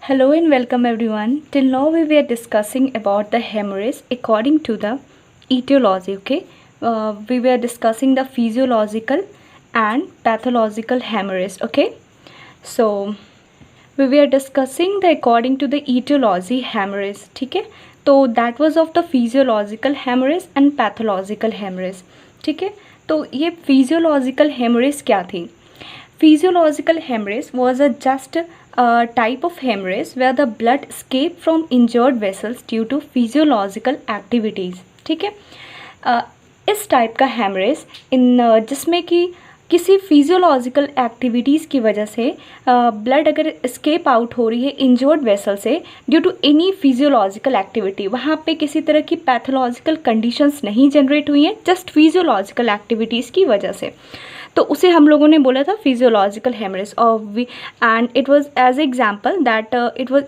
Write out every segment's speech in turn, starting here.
Hello and welcome everyone. Till now we were discussing about the hemorrhage according to the etiology. Okay, we were discussing the physiological and pathological hemorrhage. Okay, so we were discussing the according to the etiology hemorrhage. ठीक है, तो that was of the physiological hemorrhage and pathological hemorrhage. ठीक है, तो ये physiological hemorrhage क्या थी? Physiological hemorrhage was a just type of hemorrhage where the blood escape from injured vessels due to physiological activities. ठीक है, इस टाइप का हेमरेज जिसमें कि किसी फिजियोलॉजिकल एक्टिविटीज़ की वजह से ब्लड अगर एस्केप आउट हो रही है इंजर्ड वेसल से due to any physiological activity, वहाँ पे किसी तरह की पैथोलॉजिकल कंडीशंस नहीं जनरेट हुई हैं, जस्ट फिजियोलॉजिकल एक्टिविटीज़ की वजह से, तो उसे हम लोगों ने बोला था फिजियोलॉजिकल हेमरेज. और and it was as example that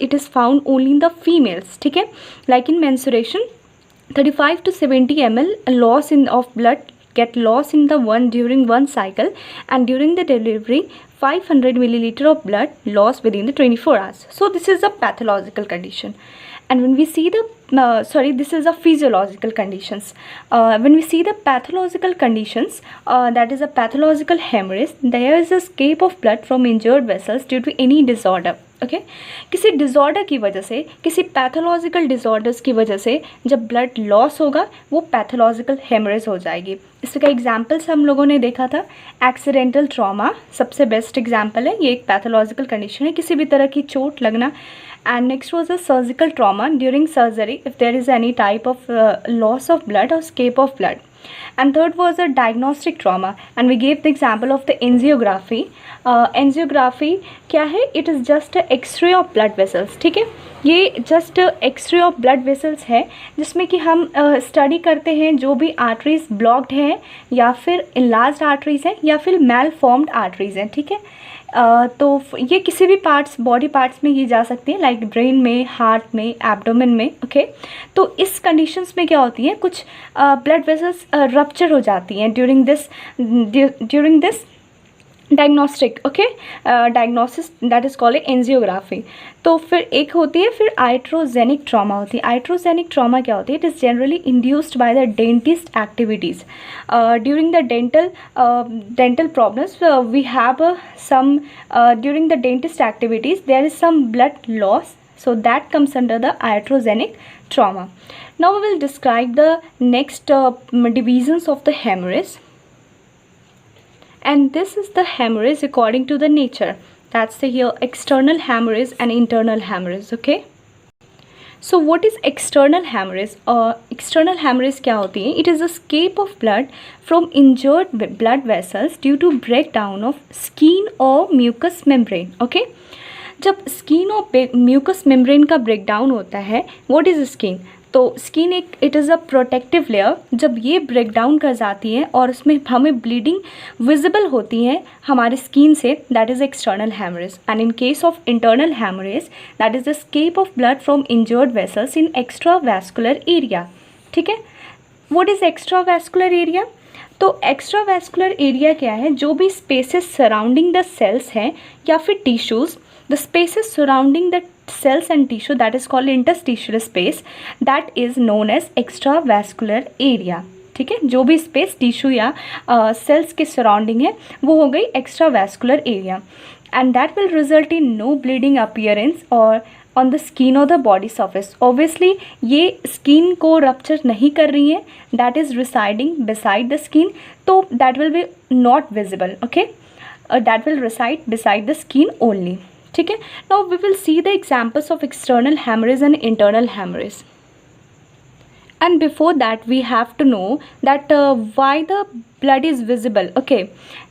it is found only in the females. ठीक है, like in menstruation 35 to 70 ml loss of blood get lost in the one during one cycle, and during the delivery 500 milliliter of blood lost within the 24 hours. So this is a pathological condition, and when we see the this is a physiological conditions. When we see the pathological conditions, that is a pathological hemorrhage, there is a escape of blood from injured vessels due to any disorder. Okay, किसी disorder की वजह से, किसी pathological डिज़ॉर्डर्स की वजह से जब blood loss होगा वो पैथोलॉजिकल हेमरेज हो जाएगी. इसका एग्जांपल्स हम लोगों ने देखा था. एक्सीडेंटल ट्रॉमा सबसे बेस्ट एग्जांपल है, ये एक पैथोलॉजिकल कंडीशन है, किसी भी तरह की चोट लगना. And next was a surgical trauma during surgery if there is any type of loss of blood और escape of blood. And third was a diagnostic trauma, and we gave the example of the angiography. Angiography क्या है? It is just a X-ray of blood vessels. ठीक है, ये just X-ray of blood vessels है जिसमें कि हम study करते हैं जो भी आर्टरीज ब्लॉक्ड हैं या फिर enlarged आर्टरीज हैं या फिर malformed आर्टरीज हैं. ठीक है, तो ये किसी भी पार्ट्स, बॉडी पार्ट्स में ये जा सकती हैं, लाइक ब्रेन में, हार्ट में, एब्डोमेन में. ओके, तो इस कंडीशंस में क्या होती है, कुछ ब्लड वेसल्स रप्चर हो जाती हैं during this diagnostic. Okay, diagnosis that is called angiography. तो फिर एक होती है फिर आइट्रोजेनिक ट्रॉमा होती है. आइट्रोजेनिक ट्रॉमा क्या होती है? It is generally induced by the dentist activities during the dental problems. We have some during the dentist activities there is some blood loss, so that comes under the iatrogenic trauma. Now we will describe the next divisions of the hemorrhage, and this is the hemorrhage according to the nature. That's the here external hemorrhage and internal hemorrhage. Okay, so what is external hemorrhage? External hemorrhage क्या होती है? It is escape of blood from injured blood vessels due to breakdown of skin or mucous membrane. Okay, जब skin और mucus membrane का breakdown होता है, what is skin? तो skin एक it is a protective layer. जब ये break down कर जाती है और उसमें हमें ब्लीडिंग विजिबल होती है हमारी स्किन से, that is external haemorrhage. And in case of internal haemorrhage that is the escape of blood from injured vessels in extra vascular area. ठीक है, what is extra vascular area? तो extra vascular area क्या है? जो भी spaces surrounding the sales हैं या फिर tissues, the spaces surrounding the cells and tissue, that is called interstitial space, that is known as extravascular area. ठीक है, जो भी स्पेस टिश्यू या सेल्स के सराउंडिंग है वो हो गई extravascular area, and that will result in no bleeding appearance or on the skin or the body surface. Obviously ये स्किन को रप्चर नहीं कर रही है, that is residing beside the skin, तो that will be not visible. Okay, that will reside beside the skin only. ठीक है, now we will see the examples of external hemorrhage and internal hemorrhage. And before that we have to know that why the blood is visible. Okay,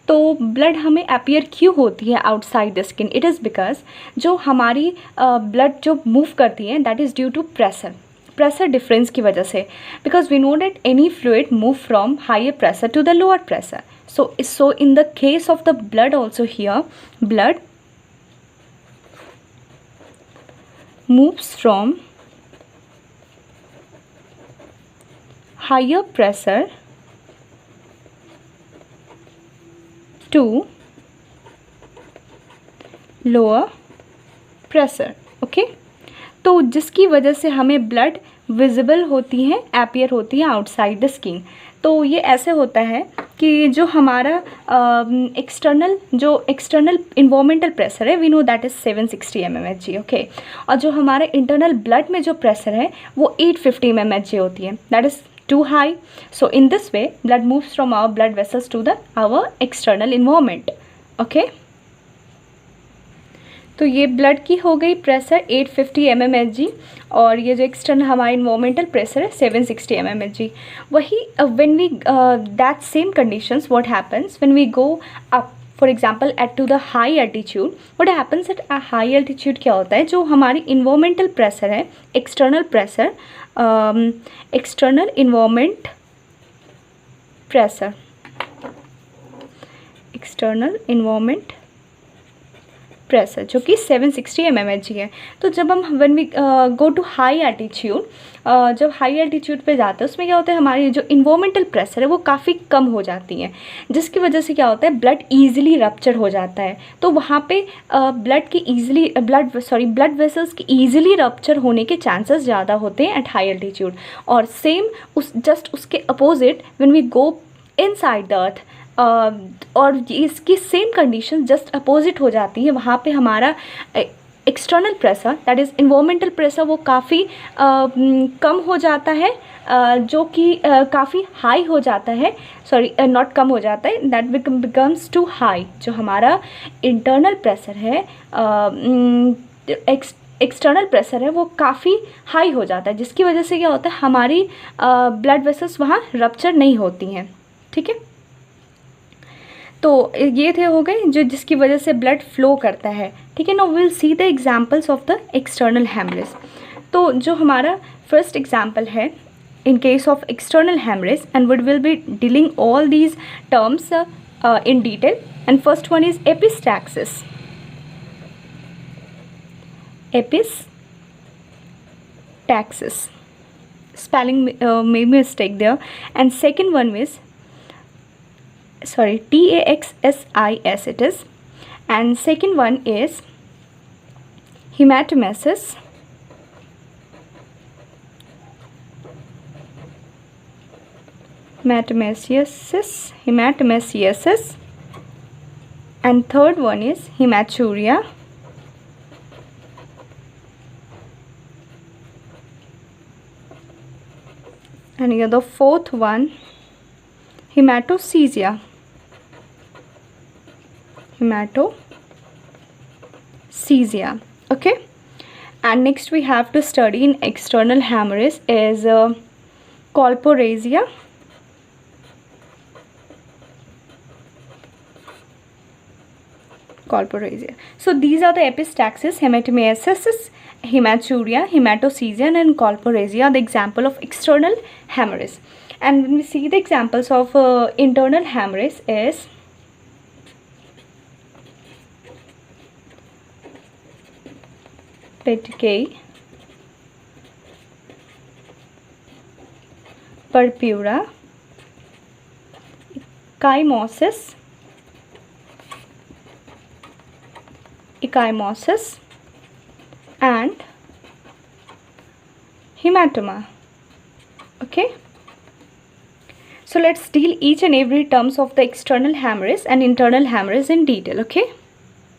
तो blood हमें appear क्यों होती है outside the skin? It is because जो हमारी blood जो move करती है that is due to pressure difference की वजह से, because we know that any fluid move from higher pressure to the lower pressure. So in the case of the blood also here blood moves from higher pressure to lower pressure. Okay. तो जिसकी वजह से हमें blood visible होती है, appear होती है outside the skin. तो ये ऐसे होता है कि जो हमारा एक्सटर्नल इन्वायरमेंटल प्रेशर है, we know that is 760 mmHg, ओके। और जो हमारे इंटरनल ब्लड में जो प्रेशर है वो 850 mmHg होती है, that is too high. So in this way blood moves from our blood vessels to our external environment, okay. तो ये ब्लड की हो गई प्रेशर 850 mmHg और ये जो एक्सटर्नल हमारा इन्वायरमेंटल प्रेशर है 760 mmHg। वही when we that same conditions what happens when we go up, for example at to the high altitude, what happens at a high altitude क्या होता है, जो हमारी इन्वायरमेंटल प्रेशर है, external pressure, external environment pressure, external environment pressure जो कि 760 mmHg है। तो जब हम when we go to high altitude, जब हाई एल्टीट्यूड पे जाते हैं उसमें क्या होता है, हमारी जो इन्वायरमेंटल प्रेशर है वो काफ़ी कम हो जाती है, जिसकी वजह से क्या होता है ब्लड ईजिली रप्चर हो जाता है। तो वहाँ पे ब्लड वेसल्स की ईजिली रप्चर होने के चांसेस ज़्यादा होते हैं एट हाई एल्टीट्यूड। और सेम उसके opposite when we go inside the earth, और इसकी सेम कंडीशन जस्ट अपोजिट हो जाती है। वहाँ पे हमारा external pressure that is environmental pressure वो काफ़ी कम हो जाता है, जो कि काफ़ी हाई हो जाता है, सॉरी नॉट कम हो जाता है, दैट बिकम्स टू हाई। जो हमारा इंटरनल प्रेशर है, एक्सटर्नल प्रेशर है वो काफ़ी हाई हो जाता है, जिसकी वजह से क्या होता है हमारी ब्लड वेसल्स वहाँ रप्चर नहीं होती हैं, ठीक है। तो ये थे हो गए जो जिसकी वजह से ब्लड फ्लो करता है, ठीक है। Now will see the examples of the external haemorrhage. तो जो हमारा फर्स्ट एग्जांपल है in case of external haemorrhage, and we will be dealing all these terms in detail, and first one is epistaxis, epistaxis, spelling may mistake there, and second one is TAXSIS it is, and second one is hematemesis, and third one is hematuria, and here the fourth one hematochezia, okay. And next we have to study in external hemorrhage is colporasia, So these are the epistaxis, hematemesis, hematuria, hematochezia, and colporasia are the example of external hemorrhage. And when we see the examples of internal hemorrhage is petechiae, purpura, ecchymosis, and hematoma, okay. So let's deal each and every terms of the external hemorrhage and internal hemorrhage in detail, okay.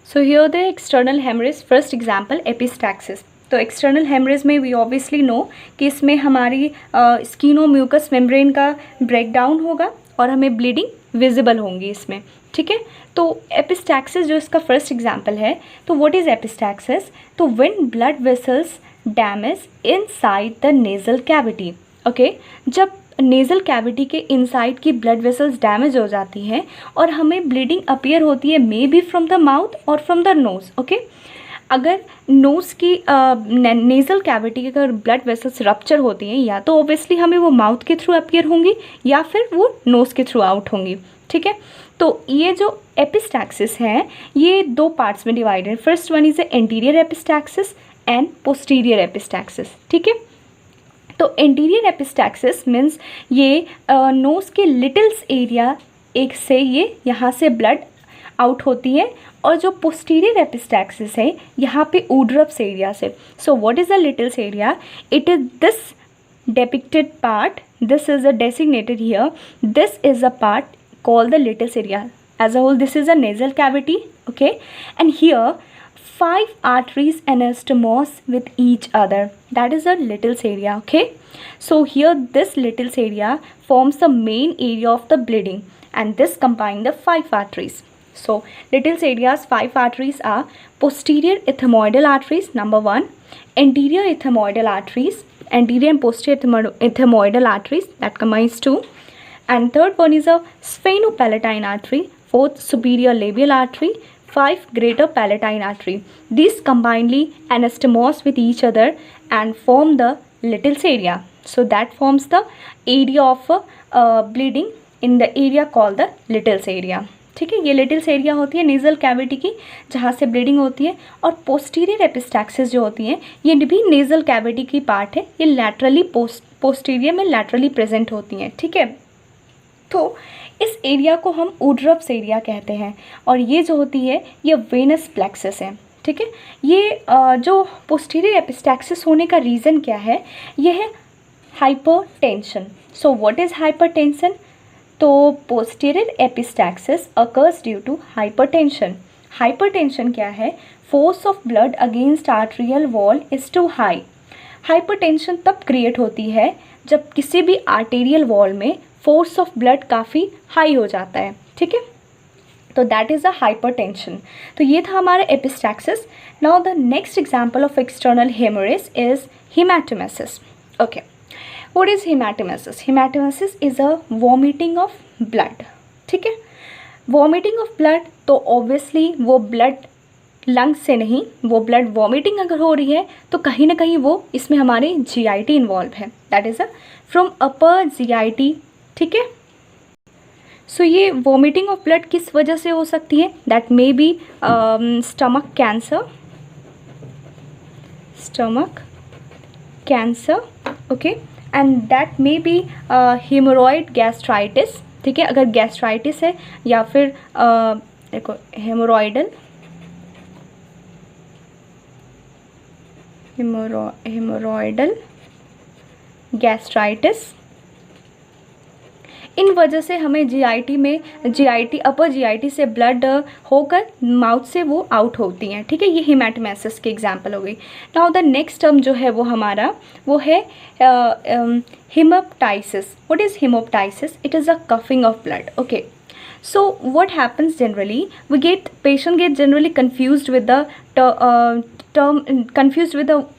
So here the external hemorrhage, first example epistaxis. तो external haemorrhage में we obviously no कि इसमें हमारी स्किनो mucus membrane का breakdown होगा और हमें bleeding visible होंगी इसमें, ठीक है। तो एपिस्टैक्सिस जो इसका फर्स्ट एग्जांपल है, तो व्हाट इज़ एपिस्टैक्सिस, तो when blood vessels damage inside the nasal cavity, okay. जब नेज़ल कैविटी के इनसाइड की ब्लड वेसल्स डैमेज हो जाती हैं और हमें ब्लीडिंग अपीयर होती है, may be from the mouth और फ्रॉम द नोज़, ओके। अगर नोज़ की नेज़ल कैविटी के अगर ब्लड वेसल्स रप्चर होती हैं, या तो ओबियसली हमें वो माउथ के थ्रू अपीयर होंगी या फिर वो नोज़ के थ्रू आउट होंगी, ठीक है। तो ये जो एपिस्टैक्सिस है ये दो पार्ट्स में डिवाइडेड है। First one is anterior epistaxis and posterior epistaxis, ठीक है। तो एंटीरियर एपिस्टैक्सिस मीन्स ये नोज़ के लिटिल्स एरिया एक से ये यहाँ से ब्लड आउट होती है, और जो पोस्टीरियर एपिस्टैक्सिस है यहाँ पे ऊड्रप्स एरिया से. So what is the Littles area? It is this depicted part. This is a designated here. This is a part called the little's area. As a whole, this is a nasal cavity, okay, and here 5 arteries anastomose with each other. That is a little's area, okay. So here this little's area forms the main area of the bleeding, and this combine the 5 arteries. So little's area's 5 arteries are posterior ethmoidal arteries, number 1, anterior ethmoidal arteries, anterior and posterior ethmoidal arteries, that combines 2, and third one is a sphenopalatine artery, fourth superior labial artery, 5 greater palatine artery. These combinedly anastomose with each other and form the little's area. So that forms the area of bleeding in the area called the little's area. ठीक है, ये Littles area होती है nasal cavity की, जहाँ से bleeding होती है. और पोस्टीरियर एपिस्टैक्सिस जो होती हैं ये भी नेज़ल कैविटी की पार्ट है, ये लैटरली पोस्टीरियर में लैटरली प्रेजेंट होती हैं. ठीक है, तो इस एरिया को हम ऊड्रप्स एरिया कहते हैं, और ये जो होती है ये वेनस प्लेक्सस है. ठीक है, ये जो पोस्टीरियर एपिस्टैक्सिस होने का रीज़न क्या है? ये है hypertension. So what is hypertension? तो posterior epistaxis occurs due to hypertension. Hypertension क्या है? Force of blood against arterial wall is too high. Hypertension तब क्रिएट होती है जब किसी भी आर्टेरियल वॉल में फोर्स ऑफ ब्लड काफ़ी हाई हो जाता है. ठीक है, तो दैट इज़ अ हाइपरटेंशन. तो ये था हमारा epistaxis. Now the next example of external haemorrhage is haematemesis. Okay, What is hematemesis? Hematemesis is a vomiting of blood. ठीक है, vomiting of blood, तो obviously वो blood लंग्स से नहीं, वो ब्लड वॉमिटिंग अगर हो रही है तो कहीं ना कहीं वो इसमें हमारे GIT इन्वॉल्व है. That is a from upper GIT. ठीक है, सो ये वॉमिटिंग ऑफ ब्लड किस वजह से हो सकती है? That may be stomach cancer, okay, and that may be haemorrhoid gastritis. ठीक है, अगर गैस्ट्राइटिस है या फिर देखो हेमोरॉइडल गैस्ट्राइटिस, इन वजह से हमें GIT अपर GIT से ब्लड होकर माउथ से वो आउट होती हैं. ठीक है, ये हेमाटोमेसिस की एग्जांपल हो गई. नाउ द नेक्स्ट टर्म जो है वो हमारा वो है haemoptysis. What is haemoptysis? It is a coughing of blood. Okay, so what happens generally? Patient get generally confused with the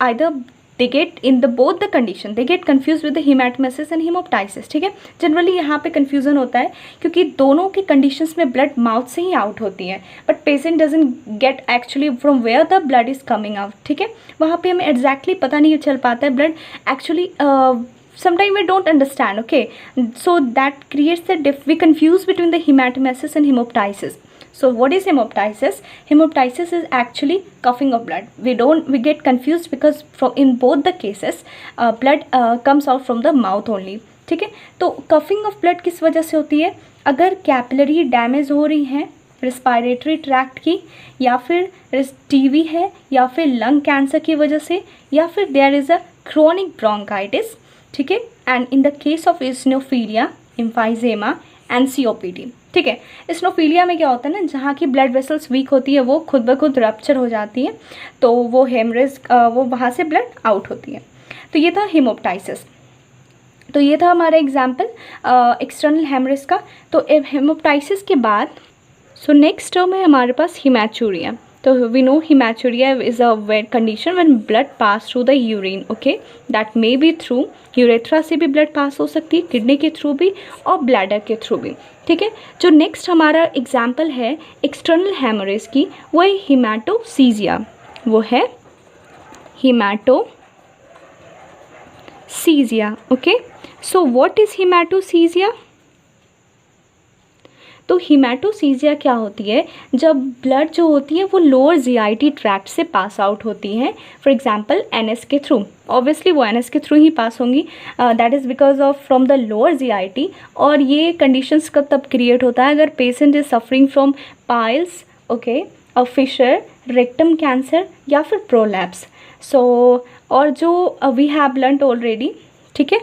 either they get in the both the condition, they get confused with the hematemesis and hemoptysis. ठीक है, generally यहाँ पे confusion होता है क्योंकि दोनों की conditions में ब्लड माउथ से ही आउट होती है, but patient doesn't get actually from where the blood is coming out. ठीक है, वहाँ पे हमें एग्जैक्टली पता नहीं चल पाता है blood actually. Sometimes we don't understand, okay, so that creates we confuse between the hematemesis and hemoptysis. So what is hemoptysis? Hemoptysis is actually coughing of blood. We get confused because in both the cases blood comes out from the mouth only. ठीक है, तो coughing of blood किस वजह से होती है? अगर capillary damage हो रही हैं रिस्पायरेटरी ट्रैक्ट की, या फिर TB है, या फिर लंग कैंसर की वजह से, या फिर there is a chronic bronchitis. ठीक है, and in the case of eosinophilia, emphysema and COPD. ठीक है, इस्नोफीलिया में क्या होता है ना, जहाँ की ब्लड वेसल्स वीक होती है वो खुद ब खुद रप्चर हो जाती है, तो वो हेमरेज वो वहाँ से ब्लड आउट होती है. तो ये था हेमोप्टाइसिस. तो ये था हमारा एग्जाम्पल एक्सटर्नल हेमरेज का. तो हेमोप्टाइसिस के बाद नेक्स्ट टर्म है हमारे पास हिमैचूरिया. तो we know haematuria is a wet condition when blood pass through the urine. Okay, that may be through urethra से भी ब्लड पास हो सकती है, किडनी के थ्रू भी और ब्लैडर के थ्रू भी. ठीक है, जो नेक्स्ट हमारा एग्जाम्पल है एक्सटर्नल हेमरेज की वो है हिमैटोसीजिया. वो है haematochezia. Okay, so what is haematochezia? तो हीमेटोसीजिया क्या होती है, जब ब्लड जो होती है वो लोअर जीआईटी ट्रैक्ट से पास आउट होती हैं, फॉर एग्जांपल एनएस के थ्रू, ऑब्वियसली वो एनएस के थ्रू ही पास होंगी, that is because of from the lower GIT. और ये कंडीशंस कब तब क्रिएट होता है, अगर patient is suffering from piles, okay, और फिशर, रेक्टम कैंसर या फिर प्रोलैप्स। सो और जो वी हैव लर्नड ऑलरेडी, ठीक है,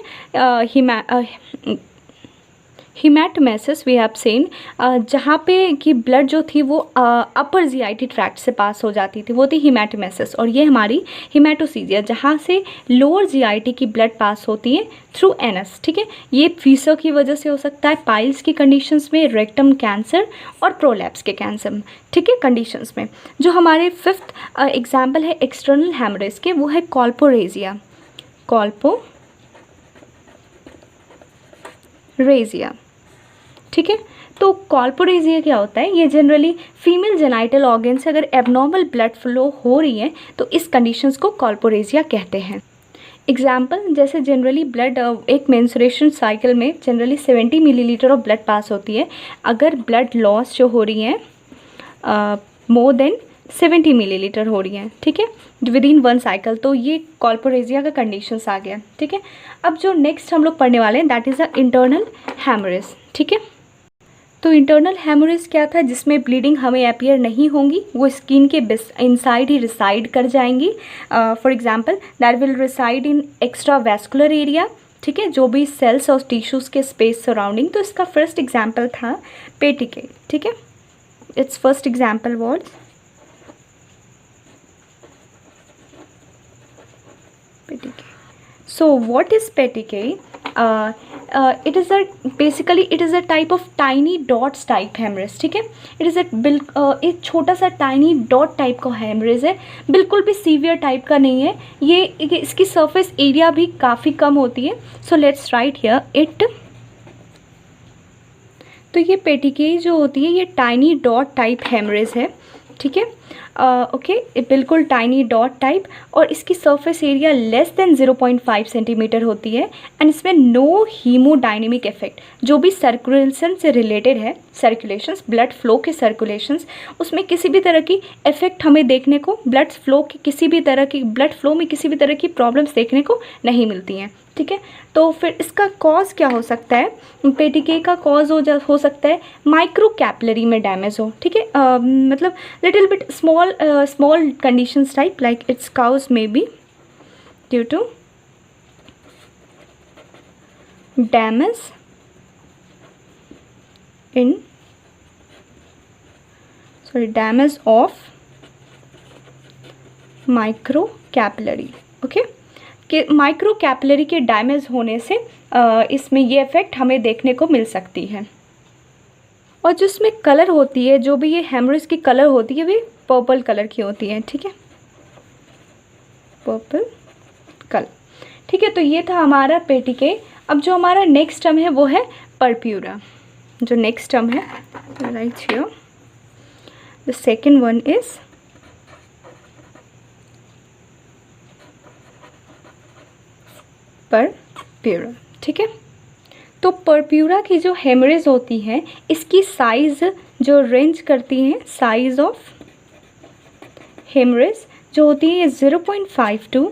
हीमेटोमेसिस वी हैव सीन, जहाँ पे कि ब्लड जो थी वो अपर जीआईटी ट्रैक्ट से पास हो जाती थी, वो थी हीमेटोमेसिस। और ये हमारी हीमेटोसीजिया, जहाँ से लोअर जीआईटी की ब्लड पास होती है थ्रू एनएस, ठीक है। ये फीसर की वजह से हो सकता है, पाइल्स की कंडीशंस में, रेक्टम कैंसर और प्रोलैप्स के कैंसर में, ठीक है, कंडीशंस में। जो हमारे फिफ्थ एग्जाम्पल है एक्सटर्नल हेमरेज के, वो है कॉल्पोरेजिया, कॉल्पोरेजिया, ठीक है। तो कॉल्पोरेजिया क्या होता है, ये जनरली फीमेल जेनाइटल ऑर्गन से अगर एबनॉर्मल ब्लड फ्लो हो रही है तो इस कंडीशंस को कॉल्पोरेजिया कहते हैं। एग्जाम्पल, जैसे जनरली ब्लड एक मेंस्ट्रुएशन साइकिल में generally 70 millilitre of blood pass होती है, अगर ब्लड लॉस जो हो रही है मोर देन 70 मिलीलीटर हो रही है, ठीक है, विद इन वन साइकिल, तो ये कॉल्पोरेजिया का कंडीशंस आ गया, ठीक है। अब जो नेक्स्ट हम लोग पढ़ने वाले हैं that is a internal haemorrhage, ठीक है। तो इंटरनल हेमोरेज क्या था, जिसमें ब्लीडिंग हमें अपीयर नहीं होंगी, वो स्किन के इनसाइड ही रिसाइड कर जाएंगी। For example that will reside in extra vascular area, ठीक है, जो भी सेल्स और टिश्यूज़ के स्पेस सराउंडिंग। तो इसका फर्स्ट एग्जांपल था पेटिके, ठीक है, it's first example was petechiae. So what is petechiae? It is a basically it is a type of tiny dots type hemorrhage, ठीक है। It is a एक छोटा सा tiny dot type का hemorrhage है, बिल्कुल भी सीवियर टाइप का नहीं है ये, इसकी सरफेस एरिया भी काफ़ी कम होती है। So let's write here it। तो ये पेटिके जो होती है ये टाइनी डॉट टाइप हेमरेज है, ठीक है, ओके, बिल्कुल टाइनी डॉट टाइप, और इसकी surface area less than 0.5 centimetre होती है, एंड इसमें नो हीमोडायनेमिक इफेक्ट, जो भी सर्कुलेशन से रिलेटेड है, सर्कुलेशंस, ब्लड फ्लो के सर्कुलेशंस, उसमें किसी भी तरह की इफेक्ट हमें देखने को, ब्लड फ्लो की किसी भी तरह की, ब्लड फ्लो में किसी भी तरह की प्रॉब्लम्स देखने को नहीं मिलती हैं, ठीक है। तो फिर इसका कॉज क्या हो सकता है, पेटिके का कॉज हो सकता है माइक्रो कैपिलरी में डैमेज हो, ठीक है, मतलब little bit small conditions type like it's cause may be due to damage in damage of micro capillary, okay, कि माइक्रो कैपिलरी के डैमेज होने से इसमें ये इफेक्ट हमें देखने को मिल सकती है। और जो इसमें कलर होती है, जो भी ये हेमरेज की कलर होती है, वे पर्पल कलर की होती है, ठीक है, पर्पल कलर, ठीक है। तो ये था हमारा पेटिके। अब जो हमारा नेक्स्ट टर्म है वो है परप्यूरा। जो नेक्स्ट टर्म है right here, the second one is purpura, ठीक है। तो परप्यूरा की जो हेमरेज होती है, इसकी साइज़ जो रेंज करती है, साइज़ ऑफ हेमरेज जो होती है ये 0.5 to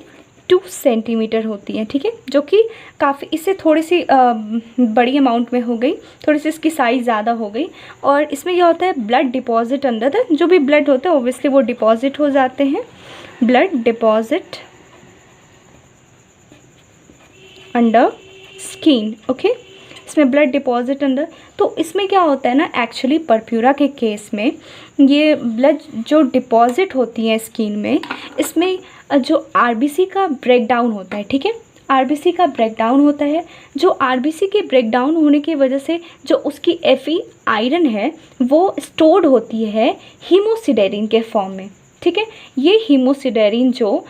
2 सेंटीमीटर होती है, ठीक है, जो कि काफ़ी, इससे थोड़ी सी बड़ी अमाउंट में हो गई, थोड़ी सी इसकी साइज़ ज़्यादा हो गई। और इसमें क्या होता है, ब्लड डिपॉजिट अंदर द, जो भी ब्लड होता है ओब्वियसली वो डिपॉजिट हो जाते हैं, blood deposit under skin, okay, इसमें ब्लड डिपॉजिट अंदर। तो इसमें क्या होता है ना, एक्चुअली परप्यूरा के केस में ये ब्लड जो डिपॉजिट होती है स्किन में, इसमें जो आरबीसी का ब्रेकडाउन होता है, ठीक है, आरबीसी का ब्रेकडाउन होता है। जो आरबीसी के ब्रेकडाउन होने की वजह से जो उसकी एफी आयरन है वो स्टोर्ड होती है हीमोसिडेरिन के फॉर्म में, ठीक है। ये हीमोसिडेरिन जो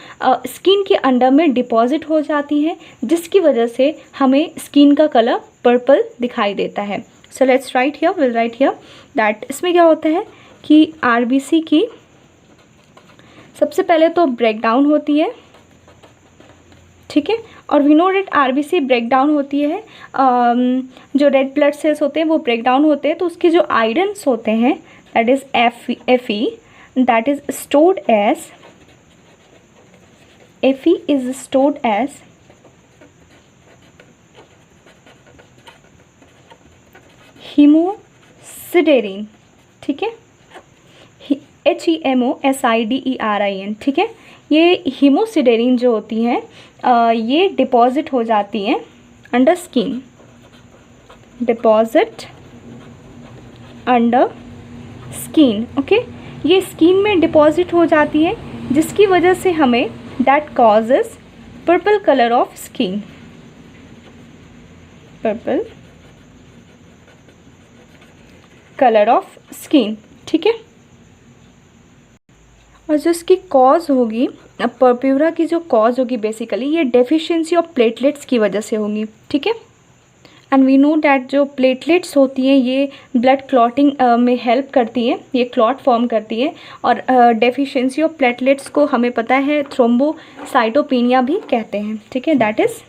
स्किन के अंडर में डिपॉजिट हो जाती है, जिसकी वजह से हमें स्किन का कलर पर्पल दिखाई देता है। So let's write here, will write here that इसमें क्या होता है कि आरबीसी की सबसे पहले तो ब्रेकडाउन होती है, ठीक है। और we know that RBC break down होती है, जो रेड ब्लड सेल्स होते हैं वो ब्रेक डाउन होते हैं, तो उसके जो आयरन्स होते हैं that is Fe that is stored as Fe is stored as haemosiderin, ठीक है, HEMOSIDERIN, ठीक है। ये हीमोसिडेरिन जो होती हैं ये डिपॉजिट हो जाती हैं under skin, deposit under skin, okay. ये स्किन में डिपॉजिट हो जाती है जिसकी वजह से हमें that causes purple colour of skin, purple colour of skin, ठीक है। और जो इसकी कॉज होगी, पर्प्यूरा की जो कॉज होगी बेसिकली ये डेफिशिएंसी ऑफ प्लेटलेट्स की वजह से होगी, ठीक है। एंड वी नो डैट जो प्लेटलेट्स होती हैं ये ब्लड क्लॉटिंग में हेल्प करती हैं, ये क्लॉट फॉर्म करती है। और डेफिशिएंसी ऑफ प्लेटलेट्स को हमें पता है थ्रोम्बोसाइटोपेनिया भी कहते हैं, ठीक है, दैट इज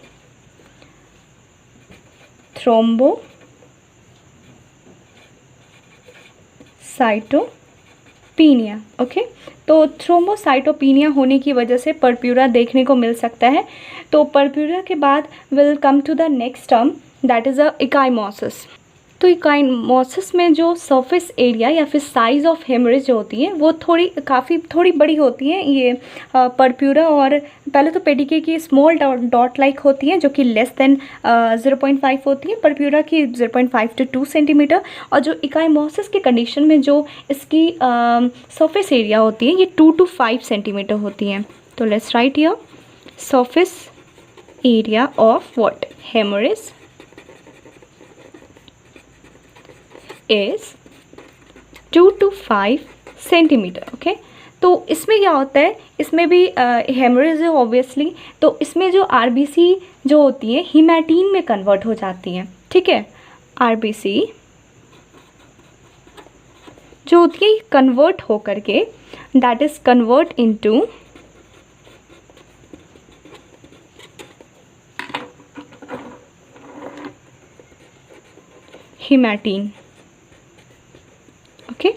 थ्रोम्बोसाइटोपेनिया, ओके। तो थ्रोम्बोसाइटोपेनिया होने की वजह से पर्प्यूरा देखने को मिल सकता है। तो पर्प्यूरा के बाद will come to the next term that is a ecchymosis. तो इकाइमोसिस में जो सरफेस एरिया या फिर साइज़ ऑफ हेमरेज जो होती है वो थोड़ी बड़ी होती है। ये पर्प्यूरा और पहले तो पेडिके की स्मॉल डॉट लाइक होती है जो कि लेस देन 0.5 होती है, पर्प्यूरा की 0.5 to 2 सेंटीमीटर। और जो इकाइमोसिस के कंडीशन में जो इसकी सरफेस एरिया होती है ये 2 to 5 सेंटीमीटर होती है। तो let's write here surface area of what haemorrhage is 2 to 5 centimetre, okay. तो इसमें क्या होता है, इसमें भी हेमरेज है ऑब्वियसली, तो इसमें जो आरबीसी जो होती है हीमैटिन में कन्वर्ट हो जाती हैं, ठीक है। आरबीसी जो होती है कन्वर्ट हो करके that is convert into haematin, okay.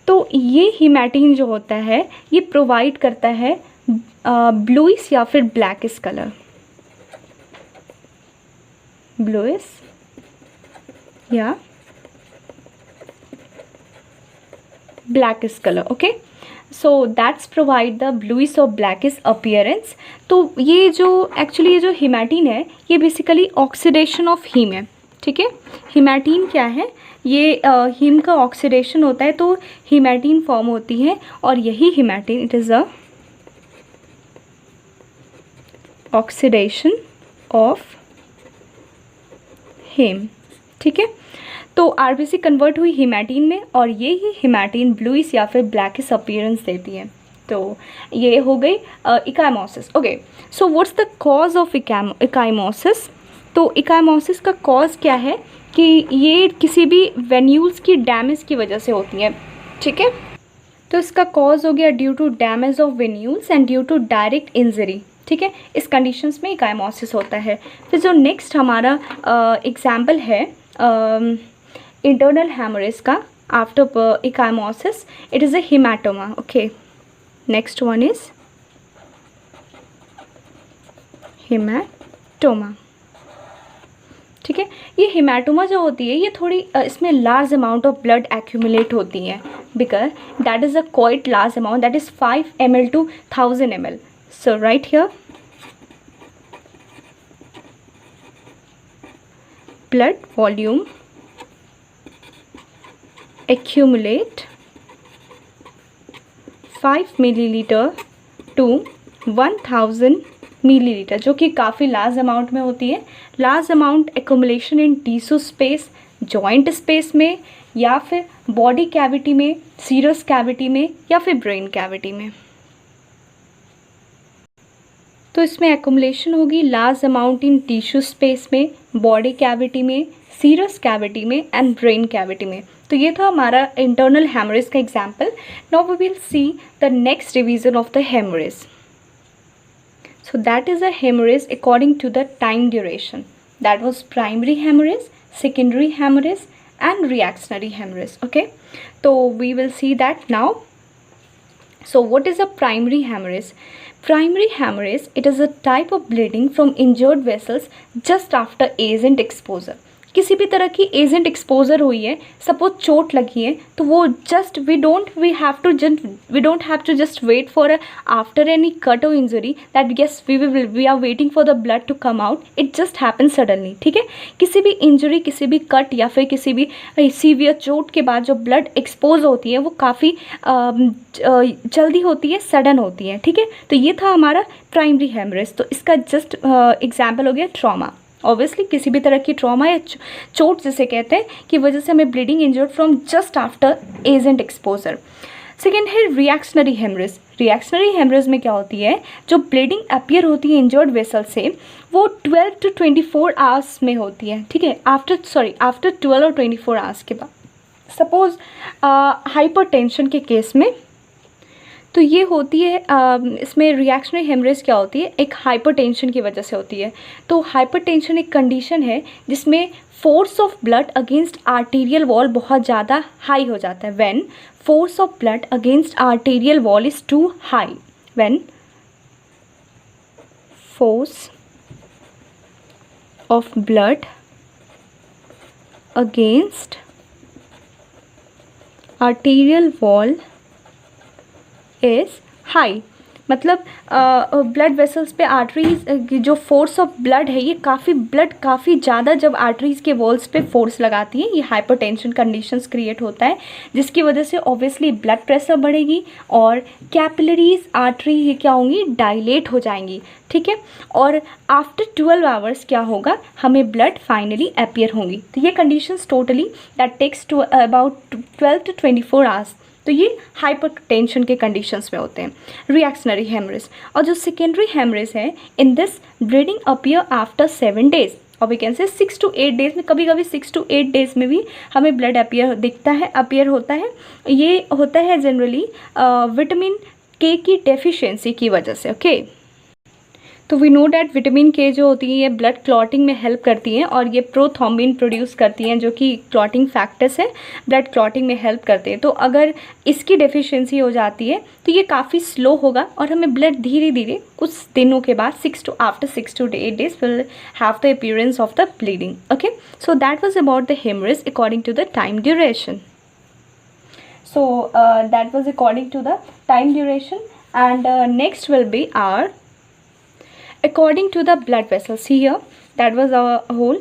तो ये हीमैटिन जो होता है ये प्रोवाइड करता है ब्लूइश या फिर ब्लैकिश कलर, ब्लूइश या blackish colour, okay. So that's provide the bluish और ब्लैकिश अपीयरेंस। तो ये जो एक्चुअली ये जो हीमैटिन है ये बेसिकली ऑक्सीडेशन ऑफ हीम है, ठीक है। हीमैटिन क्या है, ये हीम का ऑक्सीडेशन होता है तो हीमैटिन फॉर्म होती है और यही haematin it is a oxidation of haem, ठीक है। तो आरबीसी कन्वर्ट हुई हीमैटिन में और ये ही हीमैटिन ब्लूइश या फिर ब्लैकिश अपीयरेंस देती है। तो ये हो गई ecchymosis, okay. So what's the cause of ecchymosis. तो इकाइमोसिस का कॉज क्या है कि ये किसी भी वेन्यूल्स की डैमेज की वजह से होती है, ठीक है। तो इसका कॉज हो गया due to damage of venules and due to direct injury, ठीक है। इस कंडीशंस में इकाइमोसिस होता है। फिर जो नेक्स्ट हमारा एग्जाम्पल है इंटरनल हेमरेज का after ecchymosis, it is a haematoma, okay. Next one is haematoma, ठीक है। ये हेमाटोमा जो होती है ये थोड़ी इसमें large amount of blood accumulate होती है because that is a quite large amount that is 5 ml to 1000 ml। So right here blood volume accumulate 5 milliliter to 1000 milliliter, जो कि काफ़ी लार्ज अमाउंट में होती है। लार्ज अमाउंट एक्यूमुलेशन इन tissue space, joint space में या फिर बॉडी कैविटी में, सीरस कैविटी में या फिर ब्रेन कैविटी में। तो इसमें एक्यूमुलेशन होगी large amount in tissue space में, बॉडी कैविटी में, सीरस कैविटी में एंड ब्रेन कैविटी में। तो ये था हमारा इंटरनल हेमरेज का example. Now we will see the next division of the haemorrhage. So that is a hemorrhage according to the time duration. That was primary hemorrhage, secondary hemorrhage and reactionary hemorrhage. Okay, so we will see that now. So what is a primary hemorrhage? Primary hemorrhage, it is a type of bleeding from injured vessels just after agent exposure. किसी भी तरह की agent exposure हुई है, suppose चोट लगी है, तो वो just we don't have to just wait for after any cut और injury that yes we are waiting for the blood to come out. It just happen suddenly. ठीक है, किसी भी इंजरी, किसी भी कट या फिर किसी भी सीवियर चोट के बाद जो ब्लड एक्सपोज होती है वो काफ़ी जल्दी होती है, सडन होती है. ठीक है, तो ये था हमारा प्राइमरी हेमरेज. तो इसका जस्ट एग्जाम्पल हो गया ट्रॉमा. ऑब्वियसली किसी भी तरह की ट्रॉमा या चोट जिसे कहते हैं कि वजह से हमें bleeding injured from just after agent exposure. Second है रिएक्शनरी हेमरेज. रिएक्शनरी हेमरेज में क्या होती है, जो ब्लीडिंग अपीयर होती है इंजर्ड वेसल से वो 12 to 24 आवर्स में होती है. ठीक है, आफ्टर 12 और 24 आवर्स के बाद. सपोज हाइपरटेंशन के केस में तो ये होती है, इसमें रिएक्शनरी हेमरेज क्या होती है, एक हाइपरटेंशन की वजह से होती है. तो हाइपरटेंशन एक कंडीशन है जिसमें force of blood against arterial wall बहुत ज़्यादा हाई हो जाता है. When force of blood against arterial wall is too high, when force of blood against arterial wall is high. मतलब ब्लड वेसल्स पे आर्टरीज जो फोर्स ऑफ ब्लड है ये काफ़ी ज़्यादा जब आर्टरीज़ के वॉल्स पे फोर्स लगाती है, ये हाइपरटेंशन कंडीशंस क्रिएट होता है जिसकी वजह से ऑब्वियसली ब्लड प्रेशर बढ़ेगी और कैपिलरीज आर्टरी ये क्या होंगी, डायलेट हो जाएंगी. ठीक है, और आफ्टर 12 आवर्स क्या होगा, हमें ब्लड फाइनली अपीयर होंगी. तो ये conditions totally that takes to about 12 to 24 hours. तो ये हाइपरटेंशन के कंडीशंस में होते हैं रिएक्शनरी हेमरेज. और जो सेकेंडरी हेमरेज है, in this bleeding appear after 7 days और we can say 6 to 8 days में, कभी कभी 6 to 8 days में भी हमें ब्लड अपीयर होता है. ये होता है जनरली विटामिन के की डेफिशिएंसी की वजह से. ओके, तो वी नो डैट विटामिन के जो होती है ये ब्लड क्लॉटिंग में हेल्प करती हैं और ये प्रोथ्रोम्बिन प्रोड्यूस करती हैं जो कि क्लॉटिंग फैक्टर्स है, ब्लड क्लॉटिंग में हेल्प करते हैं. तो अगर इसकी डेफिशिएंसी हो जाती है तो ये काफ़ी स्लो होगा और हमें ब्लड धीरे धीरे कुछ दिनों के बाद after 6 to 8 days will have the appearance of the bleeding. Okay, so that was about the haemorrhage according to the time duration. So that was according to the time duration, and next will be our according to the blood vessels. See here, that was our whole.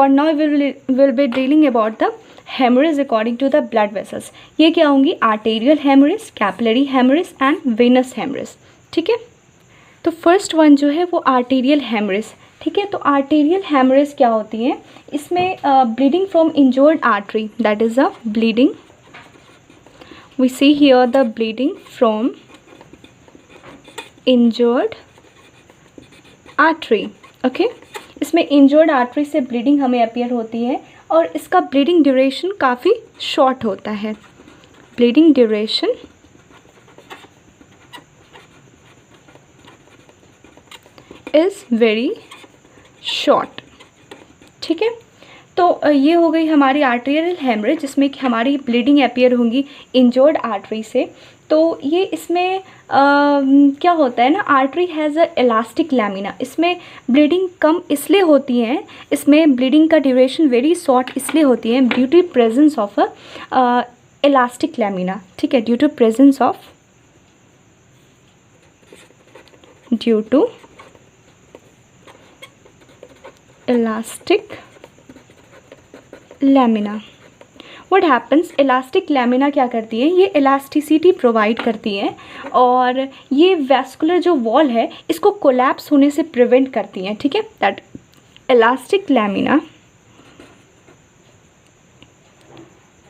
Now we will be dealing about the hemorrhage according to the blood vessels. ये क्या होंगी, arterial hemorrhage, capillary hemorrhage and venous hemorrhage. ठीक है, तो first one जो है वो arterial hemorrhage. ठीक है, तो arterial hemorrhage क्या होती है, इसमें bleeding from injured artery, that is a bleeding. We see here the bleeding from injured artery. Okay, इसमें इंजर्ड आर्टरी से ब्लीडिंग हमें अपीयर होती है और इसका ब्लीडिंग ड्यूरेशन काफ़ी शॉर्ट होता है. Bleeding duration is very short. ठीक है, तो ये हो गई हमारी आर्टेरियल हेमरेज जिसमें कि हमारी ब्लीडिंग अपीयर होंगी इंजर्ड आर्टरी से. तो ये इसमें क्या होता है ना, artery has a elastic lamina. इसमें ब्लीडिंग कम इसलिए होती है, इसमें ब्लीडिंग का ड्यूरेशन वेरी शॉर्ट इसलिए होती है due to presence of a elastic lamina. ठीक है, due to elastic lamina. What happens, elastic lamina क्या करती है, ये इलास्टिसिटी प्रोवाइड करती है और ये वैस्कुलर जो वॉल है इसको कोलैप्स होने से प्रिवेंट करती हैं. ठीक है, that elastic lamina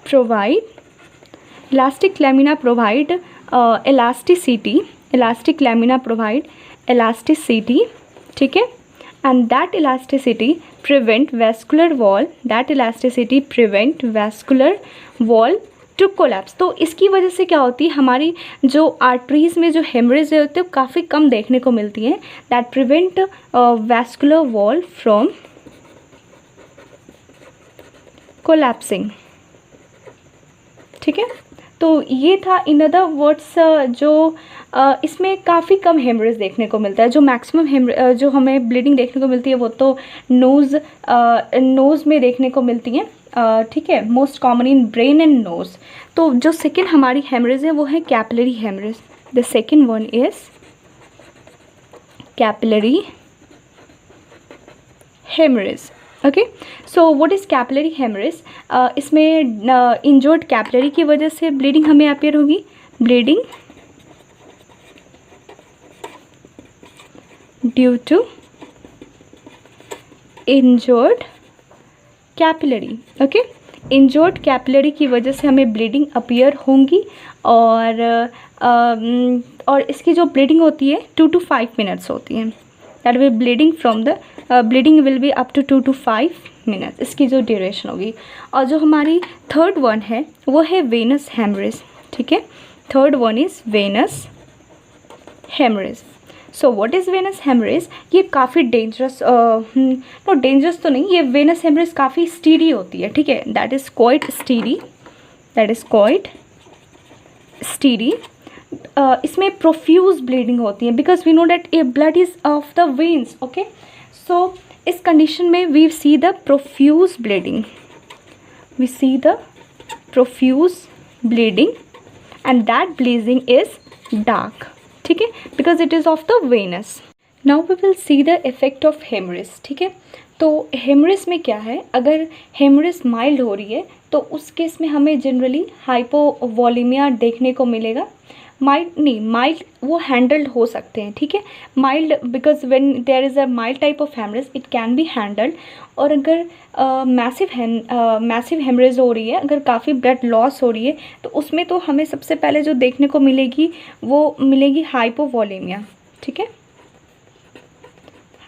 provide elasticity. ठीक है, and that elasticity prevent vascular wall to collapse. तो इसकी वजह से क्या होती है, हमारी जो आर्टरीज़ में जो हेमरेज होते हैं वो काफ़ी कम देखने को मिलती हैं। That prevent vascular wall from collapsing. ठीक है, तो ये था इन अदर वर्ड्स जो इसमें काफ़ी कम हेमरेज देखने को मिलता है। जो मैक्सिमम जो हमें ब्लीडिंग देखने को मिलती है वो तो नोज़ में देखने को मिलती हैं। ठीक है, most common in brain and nose. तो जो सेकेंड हमारी हेमरेज है वो है capillary haemorrhage. The second one is capillary haemorrhage. Okay, so what is capillary haemorrhage? इसमें इंजर्ड कैपिलरी की वजह से ब्लीडिंग हमें अपीयर होगी। Bleeding due to injured capillary. Okay, injured capillary की वजह से हमें ब्लीडिंग अपीयर होंगी और इसकी जो ब्लीडिंग होती है 2 to 5 मिनट्स होती है। That will bleeding from the bleeding will be up to 2 to 5 minutes, इसकी जो ड्यूरेशन होगी। और जो हमारी थर्ड वन है वो है वेनस हेमरेज। ठीक है, third one is venous haemorrhage. So what is venous haemorrhage? ये काफ़ी डेंजरस, नो डेंजरस तो नहीं, ये वेनस हेमरेज काफ़ी स्टीडी होती है। ठीक है, that is quite steady, that is quite steady. इसमें प्रोफ्यूज ब्लीडिंग होती है because we know that a blood is of the veins. Okay, so इस कंडीशन में we see the profuse bleeding, we see the profuse bleeding and that bleeding is dark. ठीक है, because it is of the veins. Now we will see the effect of hemorrhage. ठीक है, तो haemorrhage में क्या है, अगर हेमरेज माइल्ड हो रही है तो उस केस में हमें जनरली हाइपोवॉलीमिया देखने को मिलेगा। माइल्ड वो हैंडल्ड हो सकते हैं। ठीक है, mild because when there is a mild type of haemorrhage it can be handled. और अगर मैसिव हेमरेज हो रही है, अगर काफ़ी ब्लड लॉस हो रही है तो उसमें तो हमें सबसे पहले जो देखने को मिलेगी वो मिलेगी हाइपोवॉलीमिया। ठीक है,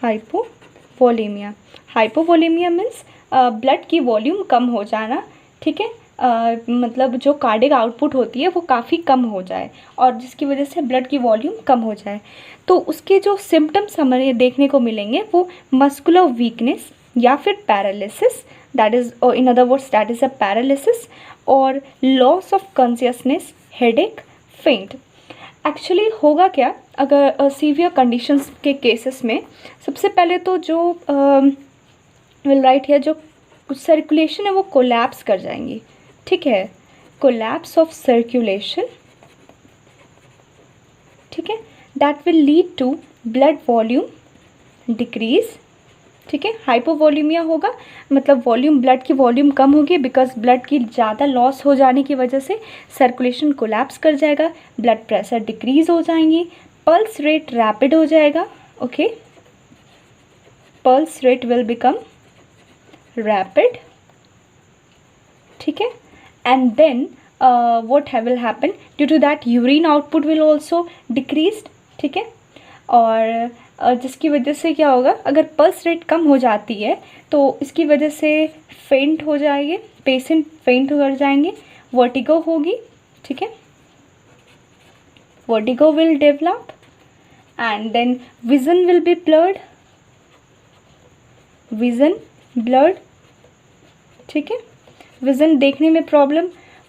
हाइपोवॉलीमिया। हाइपोवॉलीमिया मीन्स ब्लड की वॉल्यूम कम हो जाना। ठीक है, मतलब जो कार्डिक आउटपुट होती है वो काफ़ी कम हो जाए और जिसकी वजह से ब्लड की वॉल्यूम कम हो जाए। तो उसके जो सिम्टम्स हमें देखने को मिलेंगे वो मस्कुलर वीकनेस या फिर paralysis, that is in other words that is a paralysis, और लॉस ऑफ कॉन्शियसनेस, हेडेक, फेंट। एक्चुअली होगा क्या अगर सीवियर कंडीशंस के केसेस में, सबसे पहले तो जो विल राइट है जो सर्कुलेशन है वो कोलैप्स कर जाएंगी। ठीक है, कोलैप्स ऑफ सर्कुलेशन। ठीक है, that will lead to blood volume decrease. ठीक है, हाइपोवॉल्यूमिया होगा मतलब वॉल्यूम, ब्लड की वॉल्यूम कम होगी बिकॉज ब्लड की ज़्यादा लॉस हो जाने की वजह से सर्कुलेशन कोलैप्स कर जाएगा, ब्लड प्रेशर डिक्रीज हो जाएंगी, पल्स रेट रैपिड हो जाएगा। Okay, pulse rate will become rapid. ठीक है, and then what will happen due to that urine output will also decreased। ठीक है, और जिसकी वजह से क्या होगा, अगर पल्स रेट कम हो जाती है तो इसकी वजह से फेंट हो जाएंगे, पेशेंट फेंट हो जाएंगे, वर्टिगो होगी। ठीक है, vertigo will develop and then vision will be blurred, vision blurred. ठीक है, विज़न देखने में प्रॉब्लम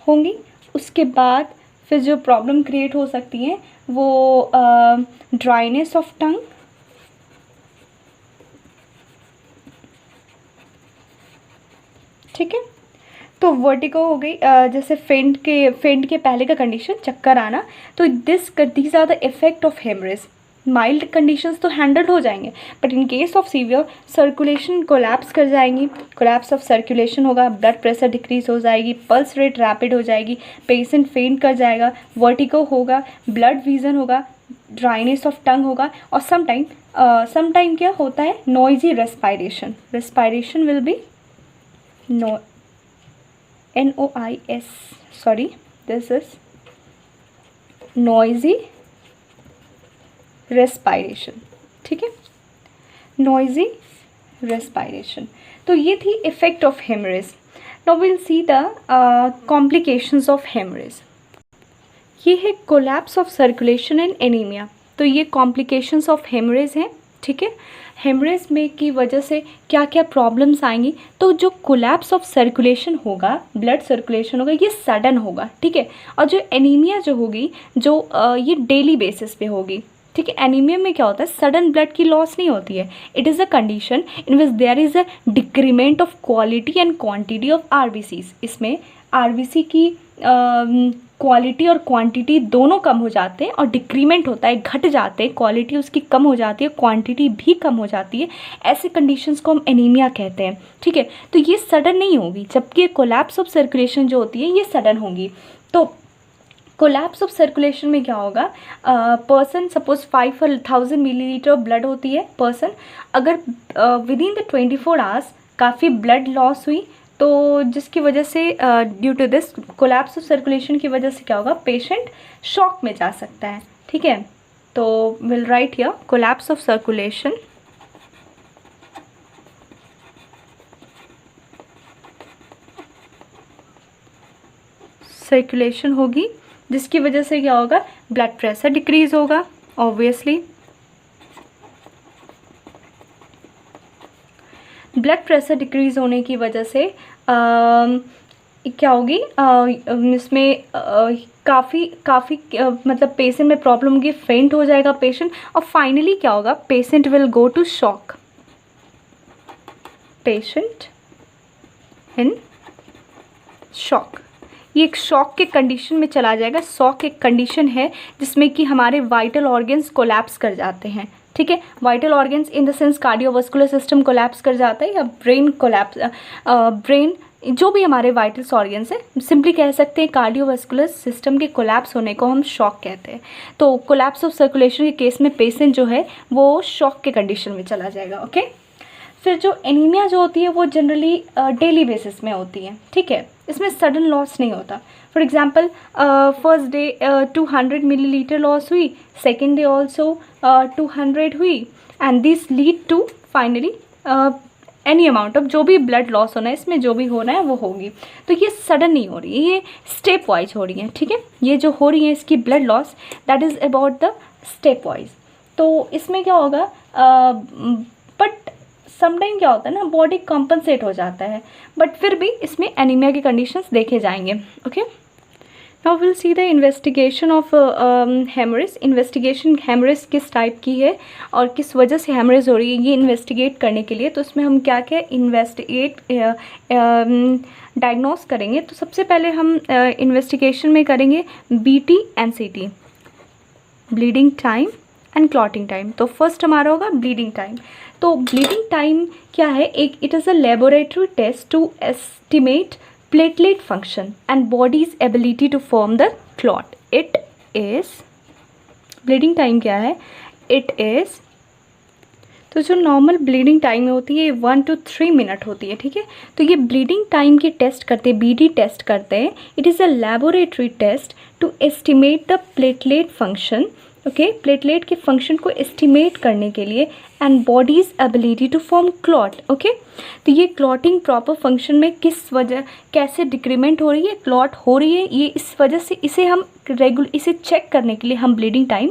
होंगी। उसके बाद फिर जो प्रॉब्लम क्रिएट हो सकती है वो ड्राइनेस ऑफ टंग। ठीक है, तो वर्टिगो हो गई, जैसे फेंट के पहले का कंडीशन चक्कर आना। तो these are the effect of haemorrhage. Mild conditions तो हैंडल हो जाएंगे but in case of severe circulation collapse कर जाएंगी, कोलैप्स ऑफ सर्कुलेशन होगा, ब्लड प्रेशर डिक्रीज हो जाएगी, पल्स रेट रैपिड हो जाएगी, पेशेंट फेंट कर जाएगा, वर्टिगो होगा, ब्लड विजन होगा, ड्राइनेस ऑफ टंग होगा और समटाइम क्या होता है, noisy respiration. Respiration will be NOIS, sorry, this is noisy respiration। ठीक है, noisy respiration। तो ये थी effect of haemorrhage. Now will see the complications of haemorrhage. ये है collapse of circulation and anaemia. तो ये कॉम्प्लिकेशंस ऑफ हेमरेज हैं, ठीक है। हेमरेज में की वजह से क्या क्या प्रॉब्लम्स आएंगी, तो जो कोलैप्स ऑफ सर्कुलेशन होगा, ब्लड सर्कुलेशन होगा, ये सडन होगा, ठीक है। और जो एनीमिया जो होगी, जो ये डेली बेसिस पे होगी, ठीक है। एनीमिया में क्या होता है, सडन ब्लड की लॉस नहीं होती है। It is a condition in which there is a decrement of quality and quantity of RBCs. इसमें आरबीसी की क्वालिटी और क्वांटिटी दोनों कम हो जाते हैं और डिक्रीमेंट होता है, घट जाते हैं, क्वालिटी उसकी कम हो जाती है, क्वांटिटी भी कम हो जाती है। ऐसे कंडीशंस को हम एनीमिया कहते हैं, ठीक है। तो ये सडन नहीं होगी, जबकि कोलैप्स ऑफ सर्कुलेशन जो होती है ये सडन होगी। तो कोलैप्स ऑफ सर्कुलेशन में क्या होगा, person suppose 5000 millilitre of blood होती है पर्सन, अगर विद इन द 24 आवर्स काफ़ी ब्लड लॉस हुई, तो जिसकी वजह से due to this collapse of circulation की वजह से क्या होगा, पेशेंट शॉक में जा सकता है, ठीक है। तो will write here collapse of circulation, circulation होगी जिसकी वजह से क्या होगा, ब्लड प्रेशर डिक्रीज होगा ऑब्वियसली। ब्लड प्रेशर डिक्रीज होने की वजह से क्या होगी, इसमें काफ़ी मतलब पेशेंट में प्रॉब्लम होगी, फेंट हो जाएगा पेशेंट, और फाइनली क्या होगा, patient will go to shock, patient in shock. ये एक शॉक के कंडीशन में चला जाएगा। शॉक एक कंडीशन है जिसमें कि हमारे वाइटल ऑर्गन्स कोलैप्स कर जाते हैं, ठीक है। Vital organs in the sense cardiovascular system collapse कर जाता है, या ब्रेन कोलैप्स, ब्रेन, जो भी हमारे वाइटल्स ऑर्गन्स हैं, सिंपली कह सकते हैं कार्डियोवास्कुलर सिस्टम के कोलैप्स होने को हम शॉक कहते हैं। तो कोलैप्स ऑफ सर्कुलेशन के केस में पेशेंट जो है वो शॉक के कंडीशन में चला जाएगा, ओके। फिर जो एनीमिया जो होती है वो जनरली डेली बेसिस में होती है, ठीक है। इसमें सडन लॉस नहीं होता। For example first day 200 millilitre loss हुई, सेकेंड डे ऑल्सो 200 हुई, and this lead to finally any amount of जो भी ब्लड लॉस होना है, इसमें जो भी होना है वो होगी। तो ये सडन नहीं हो रही है, ये स्टेप वाइज हो रही है, ठीक है। ये जो हो रही है इसकी blood loss, that is about the step wise. तो इसमें क्या होगा, बट समटाइम क्या होता है ना, बॉडी कॉम्पनसेट हो जाता है, बट फिर भी इसमें एनीमिया के कंडीशंस देखे जाएंगे, okay. Now will see the investigation of haemorrhage. Investigation haemorrhage किस टाइप की है और किस वजह से हेमरेज हो रही है, ये इन्वेस्टिगेट करने के लिए तो इसमें हम क्या क्या इन्वेस्टिगेट डायग्नोस करेंगे। तो सबसे पहले हम इन्वेस्टिगेशन में करेंगे BT and CT, bleeding time and clotting time. तो फर्स्ट हमारा होगा ब्लीडिंग टाइम। तो ब्लीडिंग टाइम क्या है, एक it is a laboratory test to estimate platelet function and body's ability to form the clot. It is bleeding time क्या है, it is, तो जो नॉर्मल ब्लीडिंग टाइम होती है 1 to 3 मिनट होती है, ठीक है। तो ये ब्लीडिंग टाइम की टेस्ट करते हैं, BT टेस्ट करते हैं। It is a laboratory test to estimate the platelet function, okay, platelet के फंक्शन को एस्टिमेट करने के लिए, and body's ability to form clot, okay. तो ये क्लॉटिंग प्रॉपर फंक्शन में किस वजह, कैसे डिक्रीमेंट हो रही है, क्लॉट हो रही है, ये इस वजह से इसे हम इसे चेक करने के लिए हम ब्लीडिंग टाइम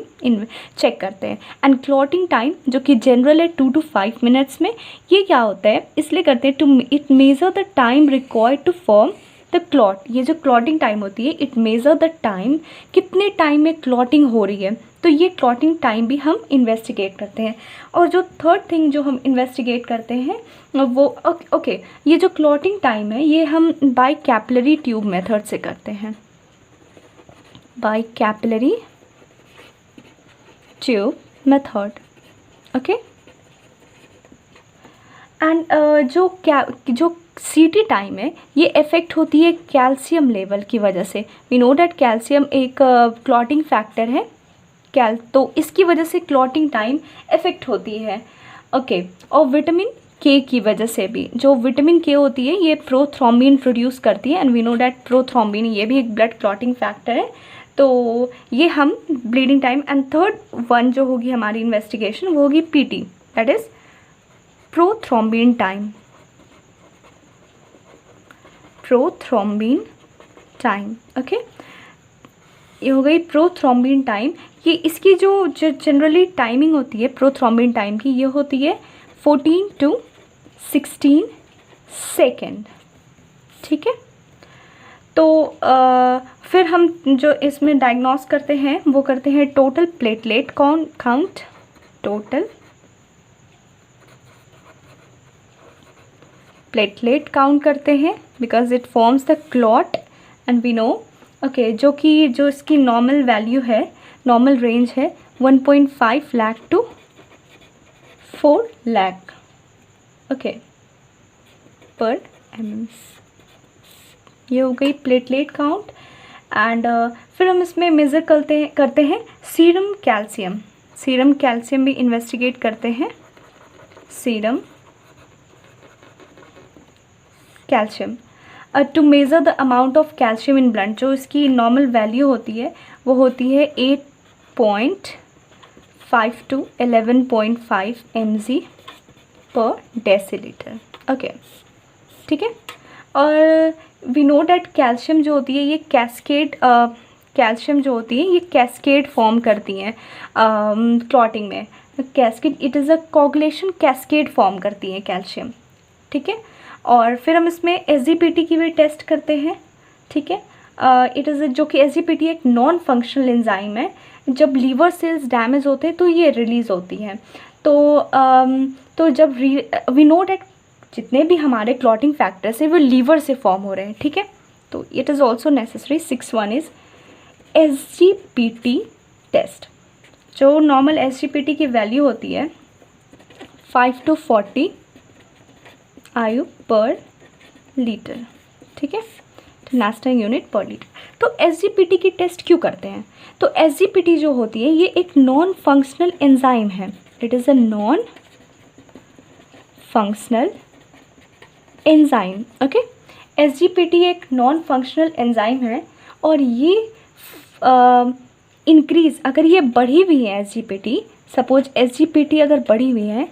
चेक करते हैं। एंड क्लॉटिंग टाइम जो कि जनरल है 2 to 5 मिनट्स में, ये क्या होता है, इसलिए करते हैं to it measure the time required to form the clot. ये जो क्लॉटिंग टाइम होती है, इट मेजर द टाइम, कितने टाइम में क्लॉटिंग हो रही है, तो ये क्लॉटिंग टाइम भी हम इन्वेस्टिगेट करते हैं। और जो थर्ड थिंग जो हम इन्वेस्टिगेट करते हैं वो ओके, ये जो क्लॉटिंग टाइम है ये हम बाय कैपिलरी ट्यूब मेथड से करते हैं, by capillary tube method, okay. And जो CT टाइम है ये इफ़ेक्ट होती है कैल्शियम लेवल की वजह से। वी नो डैट कैल्शियम एक क्लॉटिंग फैक्टर है, तो इसकी वजह से क्लॉटिंग टाइम इफ़ेक्ट होती है, ओके। और विटामिन K की वजह से भी, जो विटामिन K होती है ये प्रोथ्रोम्बिन प्रोड्यूस करती है, and we know that prothrombin ये भी एक ब्लड क्लॉटिंग फैक्टर है। तो ये हम bleeding time, and third one जो होगी हमारी इन्वेस्टिगेशन वो होगी PT, that is prothrombin time, prothrombin time. Okay, ये हो गई प्रोथ्रोम्बिन टाइम। ये इसकी जो जनरली टाइमिंग होती है प्रोथ्रोम्बिन टाइम की, ये होती है 14 to 16 सेकेंड। ठीक है, तो फिर हम जो इसमें डायग्नोस करते हैं वो करते हैं total platelet count, total platelet count करते हैं because it forms the clot and we know okay, जो इसकी नॉर्मल वैल्यू है, नॉर्मल रेंज है 1.5 lakh to 4 lakh okay per m. ये हो गई प्लेटलेट काउंट। एंड फिर हम इसमें मेज़र करते हैं सीरम कैल्शियम। सीरम कैल्शियम भी इन्वेस्टिगेट करते हैं, serum calcium to measure the amount of calcium in blood. जो इसकी नॉर्मल वैल्यू होती है वो होती है 8.5 to 11.5 mg पर डेसीलीटर। ओके, ठीक है। और वी नो डैट कैल्शियम जो होती है ये कैस्केड कैल्शियम जो होती है ये कैस्केड फॉर्म करती हैं क्लॉटिंग में। Cascade, it is a coagulation cascade form करती है कैल्शियम। ठीक है, और फिर हम इसमें SGPT की भी टेस्ट करते हैं। ठीक है, इट इज़ जो कि SGPT एक नॉन फंक्शनल एंजाइम है। जब लीवर सेल्स डैमेज होते हैं तो ये रिलीज़ होती हैं। तो जब वी नो डैट जितने भी हमारे क्लॉटिंग फैक्टर्स हैं वो लीवर से फॉर्म हो रहे हैं। ठीक है, तो it is also necessary. 6 is SGPT test. जो नॉर्मल SGPT की वैल्यू होती है 5 to 40 IU पर लीटर। ठीक है, नेशनल यूनिट पर लीटर। तो SGPT की टेस्ट क्यों करते हैं? तो SGPT जो होती है ये एक नॉन फंक्शनल एंजाइम है। It is a non functional enzyme. Okay, SGPT एक नॉन फंक्शनल एंजाइम है और ये इंक्रीज़, अगर ये बढ़ी हुई है SGPT, सपोज SGPT अगर बढ़ी हुई है,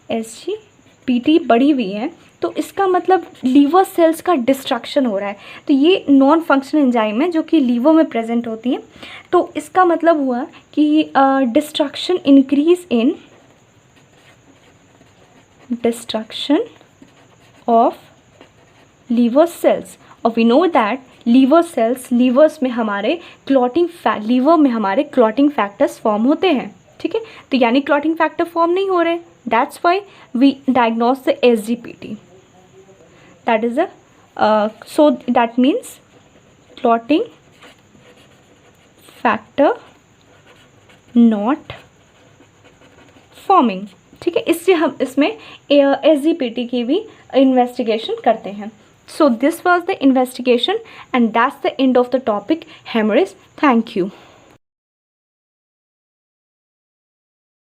SGPT बढ़ी हुई है तो इसका मतलब लीवर सेल्स का डिस्ट्रक्शन हो रहा है। तो ये नॉन फंक्शनल एंजाइम है जो कि लीवर में प्रेजेंट होती है। तो इसका मतलब हुआ कि destruction increase in destruction of liver cells. और वी नो दैट लीवर्स में हमारे लीवर में हमारे क्लॉटिंग फैक्टर्स फॉर्म होते हैं। ठीक है, तो यानी क्लॉटिंग फैक्टर फॉर्म नहीं हो रहे, that's why we diagnose the SGPT। That is so that means clotting factor not forming. ठीक है, इससे हम इसमें SGPT की भी इन्वेस्टिगेशन करते हैं। So this was the investigation and that's the end of the topic hemorrhage. Thank you.